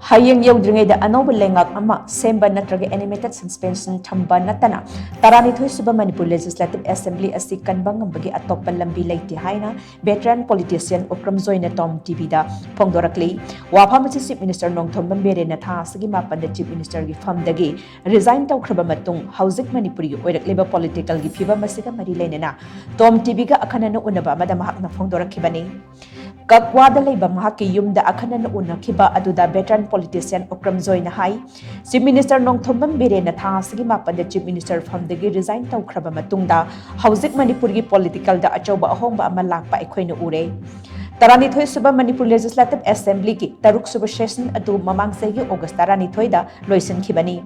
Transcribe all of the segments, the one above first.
Hayeng youdringeida Anouba Leingak Semba nattraga animated suspension Thamba Natana Taranithoi Suba Manipur Legislative Assembly asi Kanba ngambagi atoppa lambi leite haina Veteran Politician Okram Joy na TOMTV da phongdorakli wafam Chief Minister Thamba Natana sagi mapanda Chief Minister gi famdagi resign tawkhraba matung hauzik Manipuri oirakleba political gi phiba masiga mari leinena TOMTV ga akhanana unaba madam hakna phongdorakhibani Kakwada leiba mahaki yumda akhanana unakiba aduda Veteran Politician Okram Joy na hai Chief Minister Thamba na thasigi mapanda Chief Minister famdagi resign tawkhraba matungda hauzik Manipur gi political da achauba ahongba ama lakpa aikhoina ure Taranithoi Suba Manipur Legislative Assembly ki Taruk Suba Session adu mamang segi August Taranithoi da loisan khibani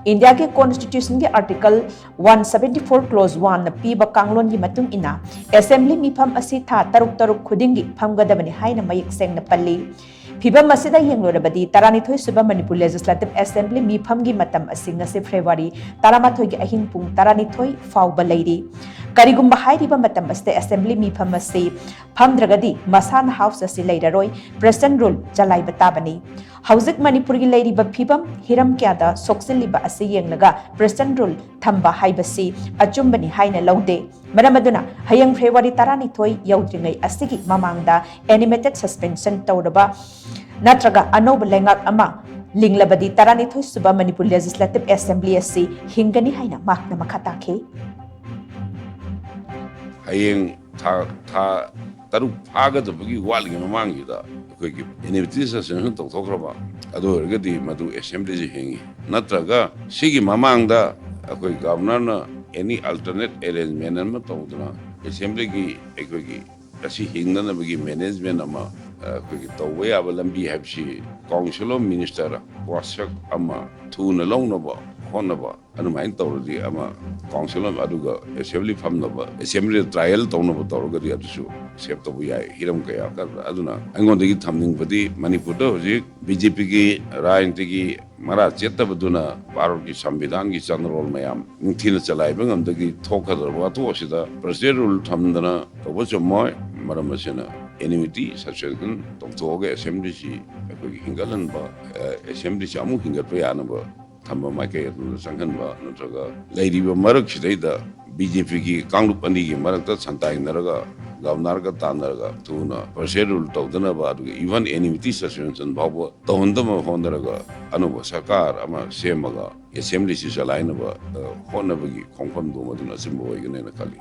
India ke Constitution ke Article 174 Clause 1 na piba kanglon gi matung ina Assembly mifam asi tha taruk khudingi phamgadabani haina mayik seng na palli Phibam asida yenglorabadi Taranithoi Suba Manipur Legislative Assembly mifam gi matam asi ngasi February taramathoi gi ahing pung Taranithoi fauba leiri Karigumba hairiba matam aste Assembly mifam asi phamdragadi Masana House asi leiraroi President rule jalai batabani Hauzik Manipur gi leiriba phibam hiram kyada soksilliba asi yenglaga President rule Thamba haibasi achumbani haina laude Maramaduna Hayeng February Taranithoi youdringai asigi mamangda animated suspension tawraba nattraga Anouba Leingak linglabadi Taranithoi Suba Manipur Legislative Assembly asi hingani haina makna makhatake Hayeng taruk phagadabagi walgi mamangida akhoi animated suspension tawthraba adu ergadi madu assembly ji hingi nattraga sigi mamangda akhoi governor na any alternate arrangement and matodna assembly gi ekoi asi hingna bagi management ama koi tawwe aba lambi habshi council of minister wasak ama thuna longnaba honaba anumain tawrdi ama council of aduga assembly famnaba assembly trial tawnaba tawrgadi adusu sep tabu yai hiram kaya ka aduna angondagi thamning badi manipur da hoji bjp gi rajniti mara cheta baduna bharat ki samvidhan ki chanrol mayam ningthina chalai bangam dagi thokadar to sida president rule thamdana tobo chomoy maramasena enmity suspension toktoge assembly ji akoi hingalan ba assembly ji amu hingat pa yana ba Thamba maike sanghan ba nattraga leiriba marak sidaida BJP ki kanglup ani ki marak ta santai naraga governor ka tanaraga tuna president rule tawdana ba even enmity suspension bhawa tawndama phongdoraga Anouba sarkar ama semaga assembly si chalaina ba honabagi khongpham do maduna simbo igane na kali